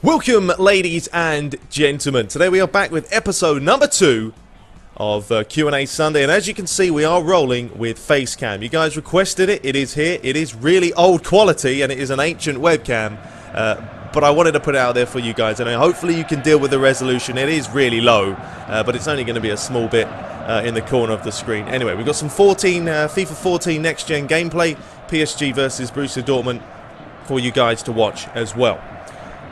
Welcome, ladies and gentlemen. Today we are back with episode number 2 of Q&A Sunday, and as you can see, we are rolling with FACECAM. You guys requested it. It is here. It is really old quality, and it is an ancient webcam, but I wanted to put it out there for you guys, and hopefully you can deal with the resolution. It is really low, but it's only going to be a small bit in the corner of the screen. Anyway, we've got some FIFA 14 next-gen gameplay, PSG versus Borussia Dortmund, for you guys to watch as well.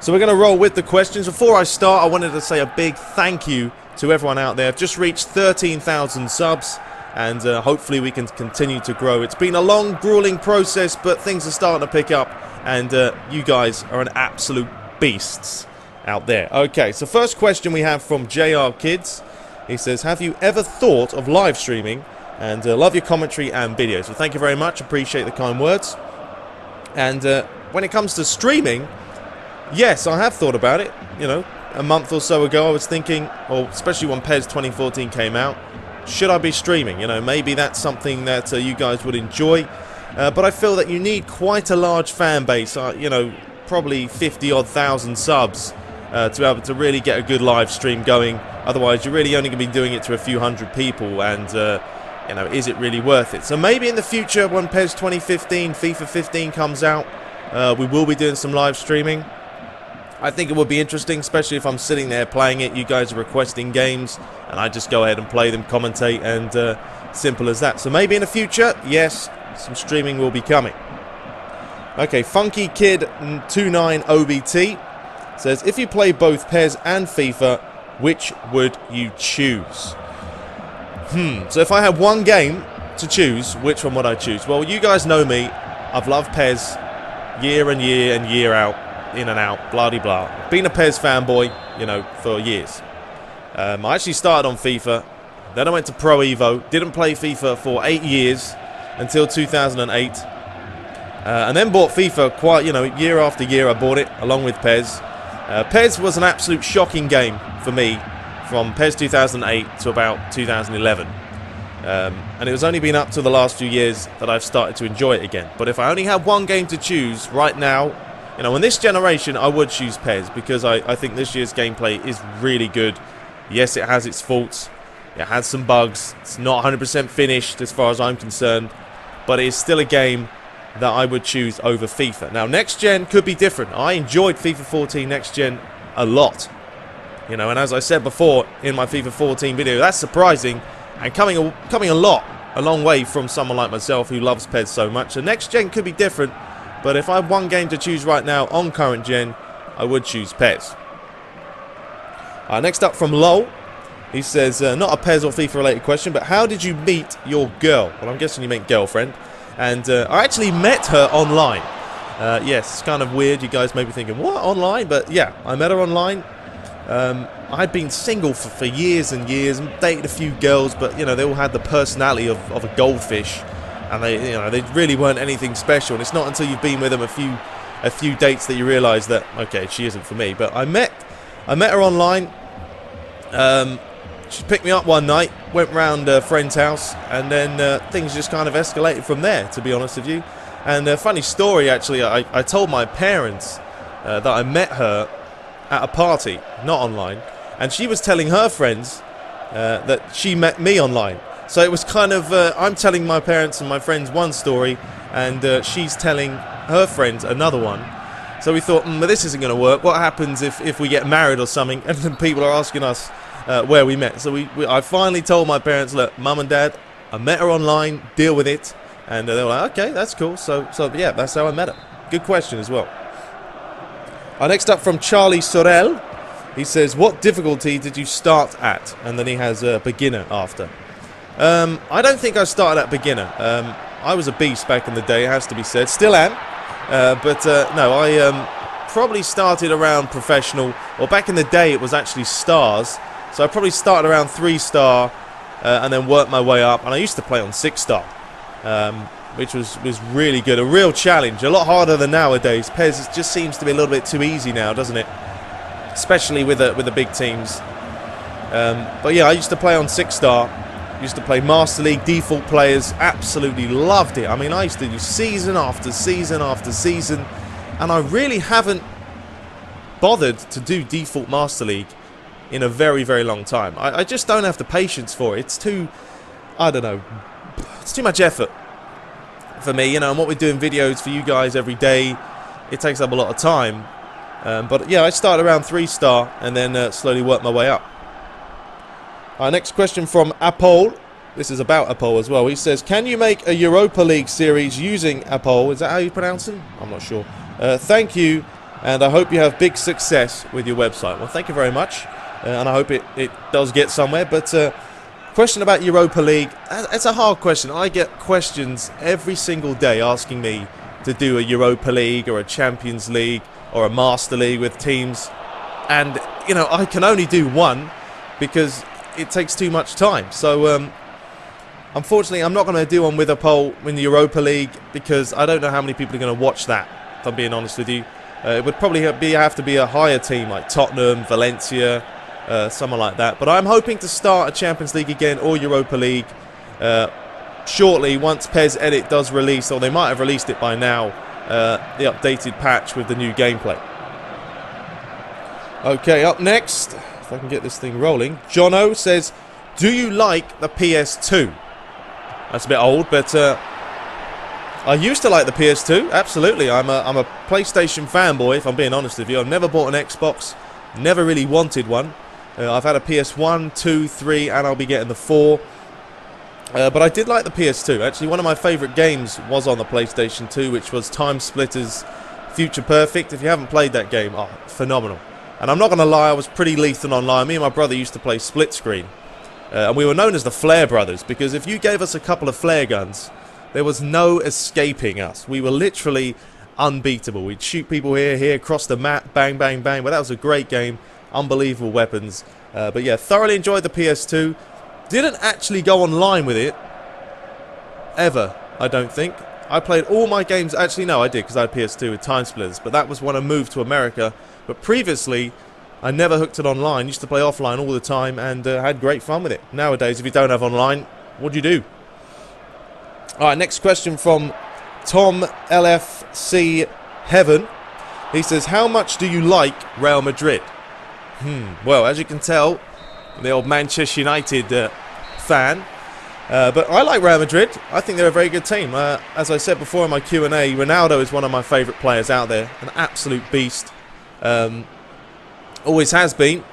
So we're going to roll with the questions. Before I start, I wanted to say a big thank you to everyone out there. I've just reached 13,000 subs, and hopefully we can continue to grow. It's been a long, grueling process, but things are starting to pick up, and you guys are an absolute beasts out there. Okay, so first question we have from JR Kids. He says, have you ever thought of live streaming? And love your commentary and videos. Well, thank you very much. Appreciate the kind words. And when it comes to streaming, yes, I have thought about it. You know, a month or so ago I was thinking, or especially when PES 2014 came out, should I be streaming? You know, maybe that's something that you guys would enjoy. But I feel that you need quite a large fan base, you know, probably 50-odd thousand subs to be able to really get a good live stream going. Otherwise, you're really only going to be doing it to a few hundred people, and, you know, is it really worth it? So maybe in the future, when PES 2015, FIFA 15 comes out, we will be doing some live streaming. I think it would be interesting, especially if I'm sitting there playing it, you guys are requesting games, and I just go ahead and play them, commentate, and simple as that. So maybe in the future, yes, some streaming will be coming. Okay, Funky Kid 29OBT says, if you play both PES and FIFA, which would you choose? So if I had one game to choose, which one would I choose? Well, you guys know me. I've loved PES year and year and year out. In and out, blah-de-blah. Been a PES fanboy, you know, for years. I actually started on FIFA, then I went to Pro Evo, didn't play FIFA for 8 years, until 2008, and then bought FIFA quite, you know, year after year I bought it, along with PES. PES was an absolute shocking game for me, from PES 2008 to about 2011. And it was only been up to the last few years that I've started to enjoy it again. But if I only had one game to choose right now, you know, in this generation, I would choose PES because I think this year's gameplay is really good. Yes, it has its faults. It has some bugs. It's not 100% finished as far as I'm concerned. But it is still a game that I would choose over FIFA. Now, next gen could be different. I enjoyed FIFA 14 next gen a lot. You know, and as I said before in my FIFA 14 video, that's surprising and coming a long way from someone like myself who loves PES so much. So next gen could be different. But if I had one game to choose right now on current gen, I would choose PES. Next up from Lowell, he says, not a PES or FIFA related question, but how did you meet your girl? Well, I'm guessing you meant girlfriend. And I actually met her online. Yes, it's kind of weird. You guys may be thinking, what, online? But yeah, I met her online. I'd been single for years and years, and dated a few girls, but you know, they all had the personality of a goldfish. And they really weren't anything special. And it's not until you've been with them a few dates that you realise that, okay, she isn't for me. But I met her online. She picked me up one night, went round a friend's house, and then things just kind of escalated from there, to be honest with you. And a funny story, actually, I told my parents that I met her at a party, not online, and she was telling her friends that she met me online. So it was kind of, I'm telling my parents and my friends one story, and she's telling her friends another one. So we thought, this isn't going to work. What happens if we get married or something, and then people are asking us where we met? So I finally told my parents, look, Mum and Dad, I met her online, deal with it. And they were like, okay, that's cool. So yeah, that's how I met her. Good question as well. Next up from Charlie Sorel, he says, what difficulty did you start at? And then he has a beginner after. I don't think I started at beginner. I was a beast back in the day, it has to be said. Still am. No, I probably started around professional. Or back in the day, it was actually stars. So I probably started around 3-star and then worked my way up. And I used to play on 6-star, which was really good. A real challenge. A lot harder than nowadays. PES just seems to be a little bit too easy now, doesn't it? Especially with the big teams. But yeah, I used to play on 6-star. Used to play Master League, default players, absolutely loved it. I mean, I used to do season after season after season, and I really haven't bothered to do default Master League in a very, very long time. I just don't have the patience for it. It's too, I don't know, it's too much effort for me, you know, and what we're doing videos for you guys every day, it takes up a lot of time. But yeah, I started around 3-star and then slowly worked my way up. Our next question from Apol. This is about Apol as well. He says, can you make a Europa League series using Apol? Is that how you pronounce him? I'm not sure. Thank you, and I hope you have big success with your website. Well, thank you very much, and I hope it does get somewhere. But question about Europa League, it's a hard question. I get questions every single day asking me to do a Europa League or a Champions League or a Master League with teams. And, you know, I can only do one because it takes too much time. So, unfortunately, I'm not going to do one with Apol in the Europa League because I don't know how many people are going to watch that, if I'm being honest with you. It would probably have to be a higher team like Tottenham, Valencia, someone like that. But I'm hoping to start a Champions League again or Europa League shortly once PES Edit does release, or they might have released it by now, the updated patch with the new gameplay. Okay, up next, if I can get this thing rolling, Jono says, do you like the PS2? That's a bit old, but I used to like the PS2, absolutely. I'm a PlayStation fanboy, if I'm being honest with you. I've never bought an Xbox, never really wanted one. I've had a PS1, 2, 3, and I'll be getting the 4. But I did like the PS2. Actually, one of my favourite games was on the PlayStation 2, which was Time Splitter's Future Perfect. If you haven't played that game, oh, phenomenal. And I'm not going to lie, I was pretty lethal online. Me and my brother used to play split screen. And we were known as the Flare Brothers, because if you gave us a couple of flare guns, there was no escaping us. We were literally unbeatable. We'd shoot people here, across the map, bang, bang, bang. But that was a great game. Unbelievable weapons. But yeah, thoroughly enjoyed the PS2. Didn't actually go online with it. Ever, I don't think. I played all my games. Actually, no, I did, because I had PS2 with Time Splitters. But that was when I moved to America. But previously, I never hooked it online. Used to play offline all the time and had great fun with it. Nowadays, if you don't have online, what do you do? Alright, next question from Tom LFC Heaven. He says, how much do you like Real Madrid? Well, as you can tell, the old Manchester United fan. But I like Real Madrid. I think they're a very good team. As I said before in my Q&A, Ronaldo is one of my favourite players out there. An absolute beast. Always has been.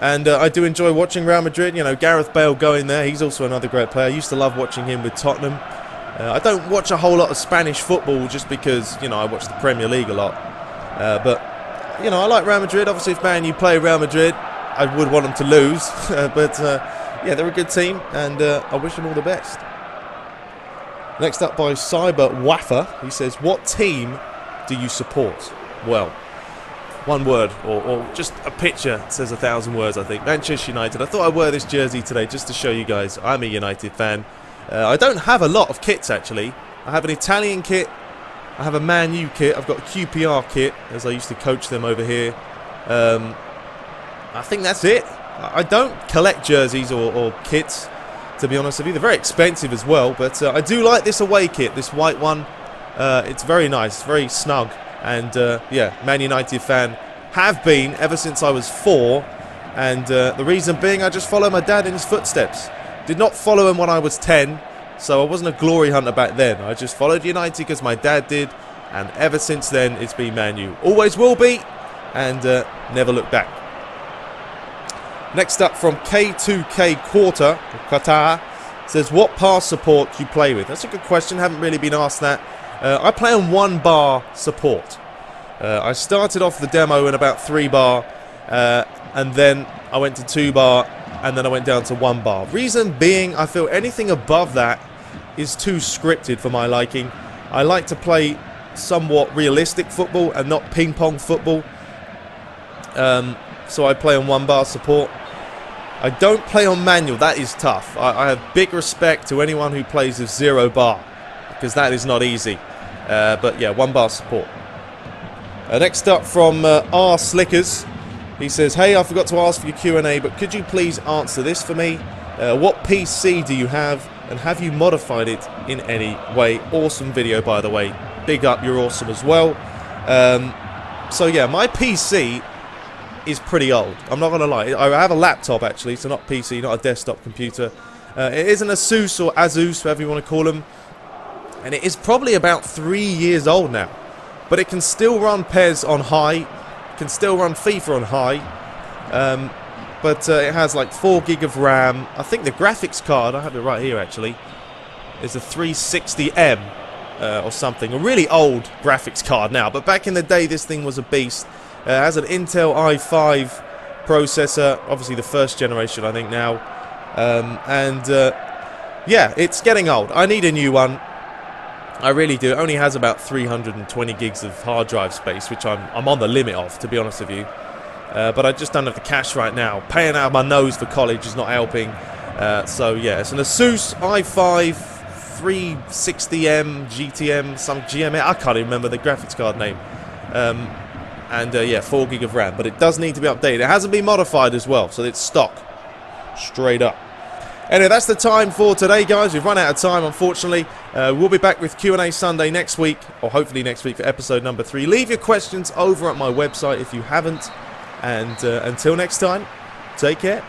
And I do enjoy watching Real Madrid. You know, Gareth Bale going there. He's also another great player. I used to love watching him with Tottenham. I don't watch a whole lot of Spanish football just because, you know, I watch the Premier League a lot. But, you know, I like Real Madrid. Obviously, if Man U play Real Madrid, I would want them to lose. But, yeah, they're a good team. And I wish them all the best. Next up by Cyber Waffer. He says, what team do you support? Well, one word, or just a picture says 1,000 words, I think. Manchester United. I thought I'd wear this jersey today just to show you guys I'm a United fan. I don't have a lot of kits, actually. I have an Italian kit. I have a Man U kit. I've got a QPR kit, as I used to coach them over here. I think that's it. I don't collect jerseys or kits, to be honest with you. They're very expensive as well, but I do like this away kit, this white one. It's very nice, very snug. And, yeah, Man United fan. Have been ever since I was 4. And the reason being, I just follow my dad in his footsteps. Did not follow him when I was 10, so I wasn't a glory hunter back then. I just followed United because my dad did. And ever since then, it's been Man U. Always will be, and never look back. Next up from K2K Quarter, Qatar, says, what pass support do you play with? That's a good question. Haven't really been asked that. I play on 1 bar support. I started off the demo in about 3 bar, and then I went to 2 bar, and then I went down to 1 bar. Reason being, I feel anything above that is too scripted for my liking. I like to play somewhat realistic football and not ping pong football. So I play on 1 bar support. I don't play on manual. That is tough. I have big respect to anyone who plays with 0 bar, because that is not easy. But yeah, 1 bar support. Next up from R Slickers. He says, hey, I forgot to ask for your Q&A, but could you please answer this for me? What PC do you have, and have you modified it in any way? Awesome video, by the way. Big up, you're awesome as well. So yeah, my PC is pretty old. I'm not going to lie. I have a laptop actually, so not PC, not a desktop computer. It is an Asus or Asus, whatever you want to call them. And it is probably about 3 years old now. But it can still run PES on high. Can still run FIFA on high. But it has like 4 gig of RAM. I think the graphics card, I have it right here actually, is a 360M or something. A really old graphics card now. But back in the day, this thing was a beast. It has an Intel i5 processor. Obviously the first generation, I think now. Yeah, it's getting old. I need a new one. I really do. It only has about 320 gigs of hard drive space, which I'm on the limit of, to be honest with you. But I just don't have the cash right now. Paying out of my nose for college is not helping. So yeah, it's an Asus i5 360M GTM, some GMA. I can't even remember the graphics card name. Yeah, 4 gig of RAM. But it does need to be updated. It hasn't been modified as well, so it's stock. Straight up. Anyway, that's the time for today, guys. We've run out of time, unfortunately. We'll be back with Q&A Sunday next week, or hopefully next week for episode number 3. Leave your questions over at my website if you haven't. And until next time, take care.